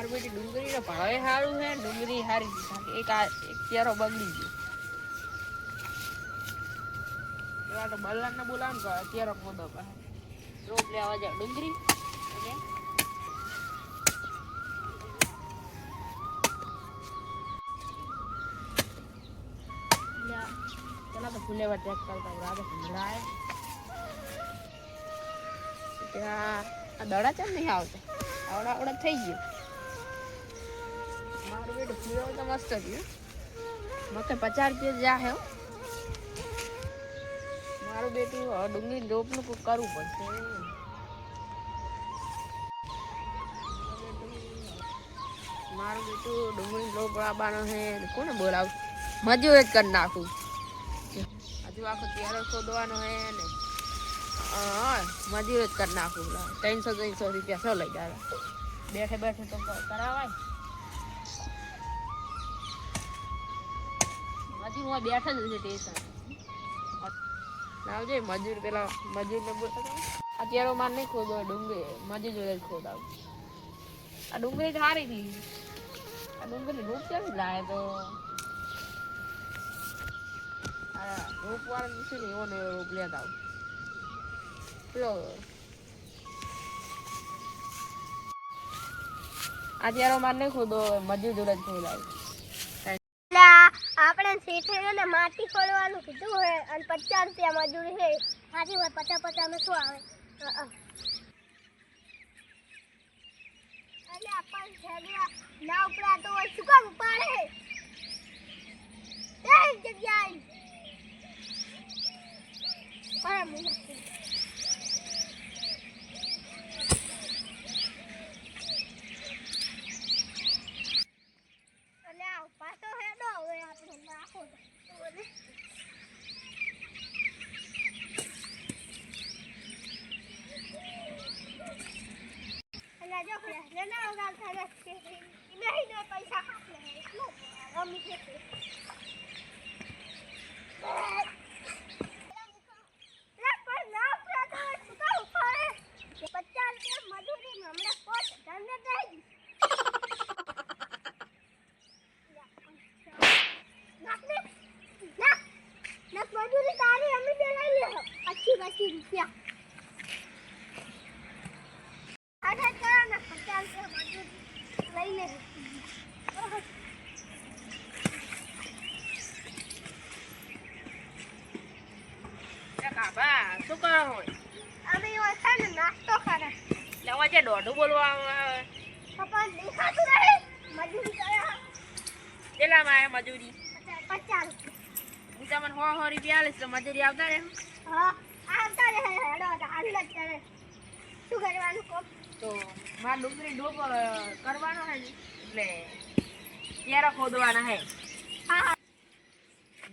મારું બેટી ડુંગળીનો ભાવે સારું છે, ડુંગળી સારી એક ક્યારો બગડી ગયો તો બલ્લાને બોલાવ ક્યારો ખોદો રોપ લેવા જાવ ડુંગળી પેલા તો ફૂલેવા ચેક કરતા રાતે ભૂલાય ત્યાં આ દડા ચમ નહીં આવતા આવડા આવડા થઈ ગયું મારું બેટું ફૂલેવા તો મસ્ત થયું મકે 50 રૂપિયા જા હે મારું બેટું ડુંગળી રોપનું કોઈ કરવું પડશે મારું બેટું ડુંગળી રોપ લાવવાનો છે કોને બોલાવું મજૂર જ કરી નાખું હજુ આખો ત્યારે શોધવાનો હે ને મજૂર જ કરી નાખું 300 રૂપિયા શું લઈ જાય બેઠે બેઠે તો કરાવાય મજૂર બેઠા જ છે ટેશન આવજે મજૂર પેલા મજૂરને બોલતા અત્યારે માર નહીં ખોદો ડુંગળી મજૂર જોડે જ ખોદાવું આ ડુંગળી સારી હતી આ ડુંગળી રૂપ ક્યાંથી લાવે તો રૂપ વાળા છે ને એવો ને એવો રૂપ લેતા આવું પેલો અત્યારે માર નહીં ખોદો મજૂર જોડે જ ખોદાવું આપણે શેઠે ને માટી ખોલવાનું કીધું હે અને 50 રૂપિયા મજૂરી છે સાચી વાત 50 માં શું આવે એટલે આપણ છેડિયા ના ઉપરા તો શું કામ ઉપાડે એ જગ્યાએ પર મુને પૈસા ખાપલે રમી છે 20 રૂપિયા આઠા કરો ને 50 રૂપિયા લઈ લે કાબા શું કરો હોય અમે એવો છે ને નાસ્તો કરે લેવા છે દોઢું બોલવા પપ્પા દેખાતું રહે મજૂરી કરે કેટલામાં આવે મજૂરી 50 હું તમને 100 રૂપિયા આલીશ તો મજૂરી આવતા રહે હા આવતા રહે હેડો હાલ કરે શું કરવાનું કો તો માર ડુંગળી ડોપ કરવાનો હે એટલે ક્યારે ખોદવાના હે હા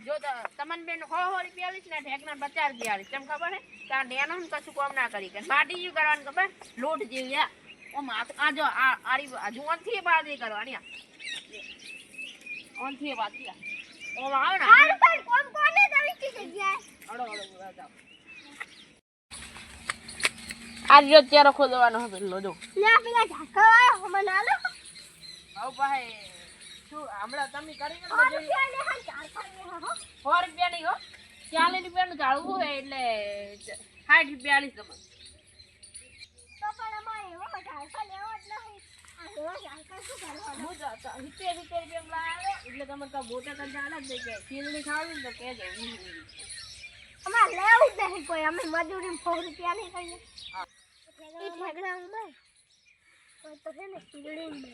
જો તમને બેન 100 રૂપિયા આલીશ ને ઠેકના 50 રૂપિયા આલીશ કેમ ખબર હે ત્યાં નેનો કશું કામ ના કરી કે માટી જેવું કરવાનું ખબર લોટ જેવી આ ઓ આ જો આરી હજુ ઓનથી બાદી કરવાની ઓનથી બાદી ઓ આવે ને હાલ પણ કોમ કોને દવી કી જગ્યાએ અડો જાવ આજ જો ચેરો ખોદવાનો હે પેલો જો લે પેલા ઝાકવા મને આલો આવ ભાઈ શું હમણાં તમે કરી ને મજૂરી લે હા 100 રૂપિયા નહીં હો 40 રૂપિયાનું ઝાડવું હે એટલે 60 રૂપિયા આલીશ તમને તો પણ અમારે એવો ઝાકવા લેવો જ નહીં આ એવો ઝાકવા શું કરવાનો હું 70 રૂપિયા લાવ્યો એટલે તમે તો બોટા કંટાળા જ કે ખીલણી ખાવી તો કેજો અમાર લેવું જ નહીં કોઈ અમે મજૂરી 100 રૂપિયા નહીં કરીએ ઈ ઠેગડા ઉમાં કોઈ તો હે ને શીરડી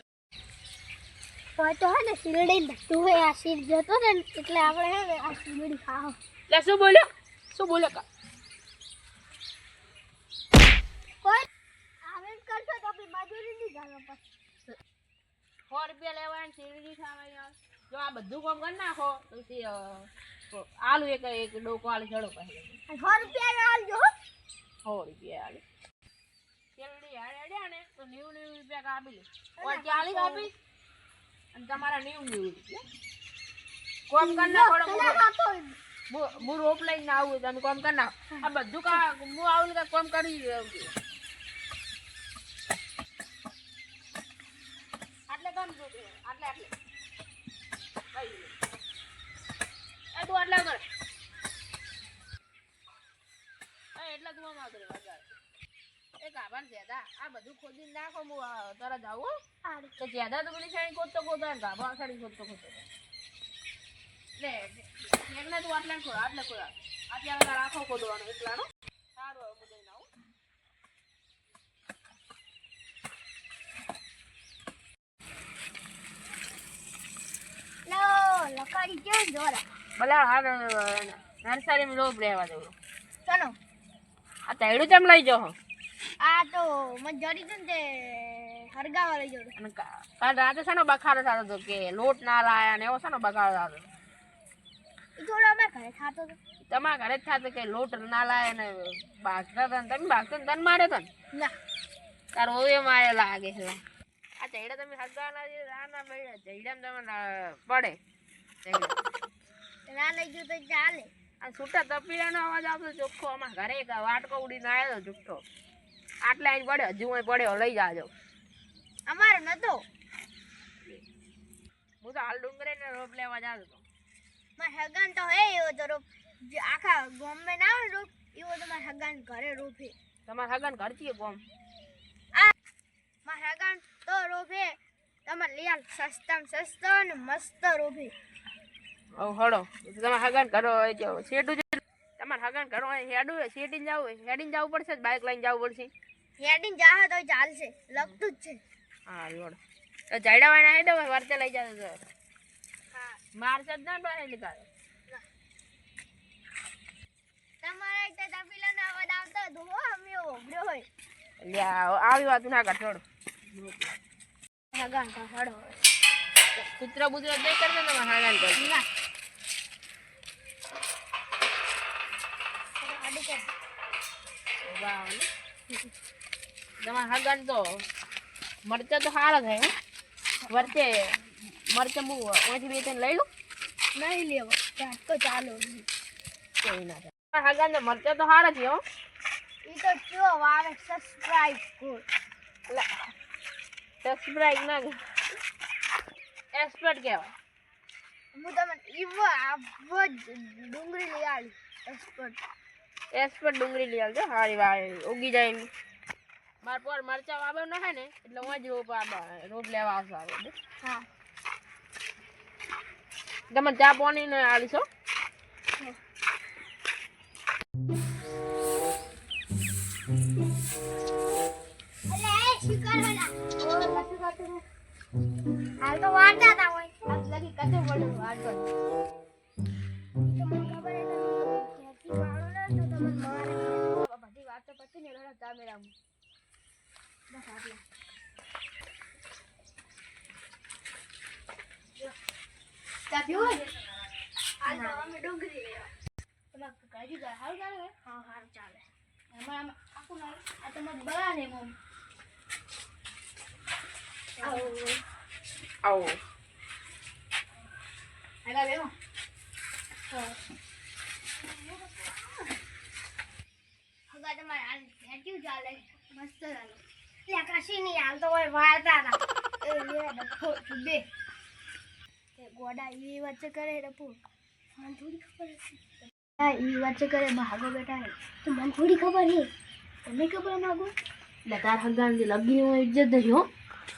કોઈ તો હે ને શીરડી તું હે આ શીર જતો ને એટલે આપણે હે ને આ શીરડી ખાઓ લે શું બોલ્યો કા કોઈ આવે કરશો તો આપણી મજૂરી નહીં જાણો પછી 100 રૂપિયા લેવાય શીરડી ખાવાય યાર જો આ બધું કામ કરી નાખો તો આલુ એક ડોકો આલી ચડો પછી 100 રૂપિયા આલજો 100 રૂપિયા આલી શીરડી હાડ્યા ને તો 90 રૂપિયા કાપી લે ઓર 40 આપી અને તમારા 90 રૂપિયા કોમ કરના થોડો હું રોપ લઈને આવું તમે કોમ કર નાખ આ બધું કા હું આવું કે કોમ કરી આ જ્યાદા આ બધું ખોદીને નાખો હું તરત આવું હારું. તો જ્યાદા તો પેલી સાઈડ ખોદતો ગાભા સાડી ખોદતો લે એકને તું આટલા ખોદ આટલે ખોદ આટલા આખો ખોદવાનો એટલાનો સારું હવે બધું નાવું લો લકાડી કેમ જોરા ભલા હા નર્સરીમાં રોપ રહેવા દઉં ચલો આ તૈડું ચમ લઈ જાઓ આ તો મને જડી છે ને તે હરગાવા લઈ જોડે અને કાલ રાતે શાનો બખાડો થતો હતો કે લોટ ના લાયા ને એવો શાનો બખાડો થતો હતો એ થોડો અમે ઘરે ખાતો હતો તમારા ઘરે જ થતો કે લોટ ના લાયા ને ભાગતા હતા ને તમે ભાગતો ને તને માર્યો હતો ને ના તારો એ મારે લાગે છે આ ચૈડા તમે હગાના રાના પડ્યા ચૈડામાં તમે પડે ના લઈ ગયો તો ચાલે આ છૂટા તપીડાનો અવાજ આવતો ચોખ્ખો આમાં ઘરે એક વાટકો ઉડીને આવ્યો જુઠ્ઠો આટલે અહીં પડ્યો હજુ અહીં પડ્યો લઈ જાજો અમારો નતો હું તો હાલ ડુંગરે ને રોપ લેવા જાતો હતો માર હગાન તો હે એવો તો રોપ જે આખા ગામમાં ના આવે રોપ એવો તો માર હગાન ઘરે રોપ હે તમારા હગાન ઘર છીએ કોમ માર હગાન તો રોપ હે તમારે લઈ આલ સસ્તામાં સસ્તો ને મસ્ત રોપ હે હળો તમારે હગાન કરો શેઠું છે તમારે હગાન કરો હેડું શેઠીને જવું હેડીને જવું પડશે બાઇક લઈને જવું પડશે હેડીને જાહે તો ચાલશે લગતું જ છે હા લોડ તો જાયડાવાના હેડો વર્તે લઈ જતો હા મારશે જ ના બહાર નીકાળે તમારે એક તો તપીલાનો અવાજ આવતો હતો હો અમે ઓગળ્યો હોય લ્યા આવી વાત ના કર છોડ હગાન તો હડો કૂતરા બુતરા નહીં કરશે ને તમારે હગાન કર ના આડી કર તમારે હગાન તો મરચા તો સારા થાય વરચે મરચા હું ઓછી બે ત્રણ લઈ લઉં નહીં લેવો તો ચાલો કોઈ ના થાય તમારા હગાન તો મરચા તો સારા છે હો ઈ તો કયો વાવે સબસ્ક્રાઇબ કર સબસ્ક્રાઇબ ના એક્સપર્ટ કહેવાય હું તમને ઈવો આવો જ ડુંગળી લઈ આવી એક્સપર્ટ ડુંગળી લઈ આવજો હારી વાળી ઉગી જાય એમ માર પર મરચા વાવ્યો ન હોય ને એટલે હું જ રોપ લેવા આવશો આવે હા તમે ચા પાણી ને આલીશો હાલ તો વાંચતા હતા હોય આજ લગી કશે પડ્યું વાંચો તમને ખબર હે ખેતી વાળો ને તો તમને મારે બધી વાતો પછી ને એનો તામેરા બસ આટલા તાપ્યું આજ તો અમે ડુંગળી લેવા તમારે કાજી જાય હાલ ચાલે હા હાલ ચાલે એમાં આખું ના આ તમારે બળા ને મમ આવો આગળ બેહો હગા તમારે હાલ ખેતી ચાલે મસ્ત ચાલે લે કાશી ની હાલ તો હોય વાળતા હતા એ લે ડફો બે એ ગોડા ઈ વચ્ચે કરે ડફો મને થોડી ખબર હતી હા ઈ વચ્ચે કરે ભાગો બેટા હે તો મને થોડી ખબર હે તમને ખબર નાગો એટલે તાર હગાન જે લગી હોય ઇજ્જત દઈ હો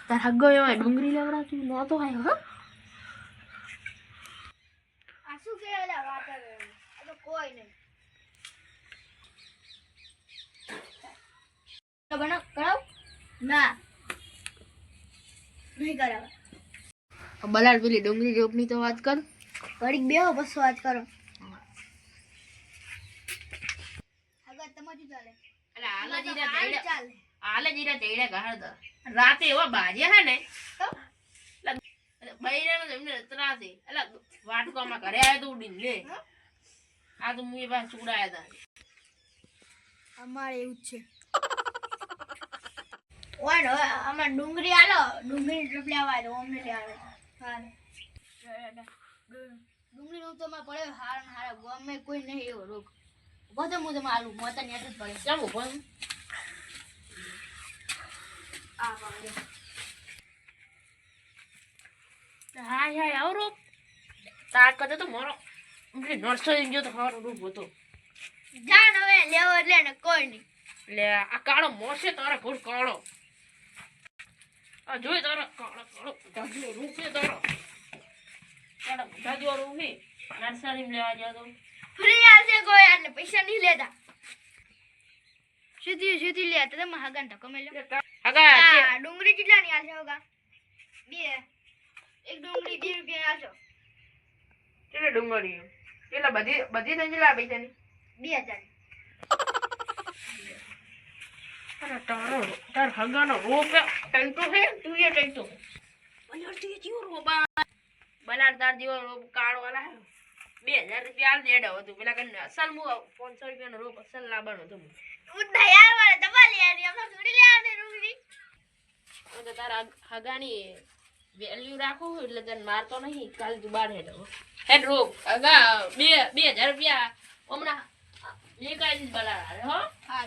તાર હગો હોય ડુંગળી લેવડા તું નહોતો આવ્યો હા આ શું કે એલા વાત આ તો કોઈ નહીં તો બનો કરાવ ના નહીં કરાવ બલાડ પેલી ડુંગળી રોપની તો વાત કર ઘડીક બેહો બસ વાત કરો આગળ તમારી ચાલે એટલે હાલે ચાલે જીરા ચૈડા ઘાડ તો રાતે એવા બાજે હે ને તો બૈરાનો એમને ત્રાસે એટલે વાટકામાં ઘરે આવ્યો તો ઉડીને લે આ તો મુએ પાસે ચૂડાયા હતા અમારે એવું જ છે ઓય હવે અમે ડુંગળી આલો ડુંગળી રોપલી આવા દો અમને લે આવે હા ડુંગળી નું તો માં પડે હારા હારા ગમે કોઈ નહીં એવો રોગ બધો હું તમે આલુ મોતા નેટ જ પડે કેમ ઉભો આ પડે હાય હાય આવો રૂપ તાર કરતો તો મારો નર્સરી ગયો તો મારો રૂપ હતો જાન હવે લેવો એટલે ને કોઈ નહીં એટલે આ કાળો મોસે તારે ઘોડ કાળો આ જોઈ તારો કાળો કાળો ઢગલો રૂપ છે તારો કાળો ઢગલો રૂપ છે નર્સરી લેવા જાવ તો ફ્રી આવશે કોઈ અને પૈસા નહીં લેતા સીધી લેતા તમે હગાન ધક્કો મેલ્યો હગા ડુંગળી કેટલાની આલશે હોગા બે એક ડુંગળી 2 રૂપિયા આલશો કેટલા ડુંગળી કેટલા બધી બધી થઈ કેટલા પૈસાની 2000 અરે તાર હગાનો રોપ ટંટો છે તું એ ટંટો બલાર તું જીવો રોબા બલાર તાર જીવો રોપ કાળો વાલા 2000 રૂપિયા આલ દેડો હતું પેલા કને અસલ મુ 500 રૂપિયાનો રોપ અસલ લાવવાનો હતો ઉડ્ડા યાર વાળા દબા લે યાર આપણે થોડી લે આને ડુંગળી તો તારા હગાની વેલ્યુ રાખો એટલે તને મારતો નહીં કાલ તું બાર હેડ રોપ હગા 2000 રૂપિયા હમણાં બે કાઈ બલાર હો હા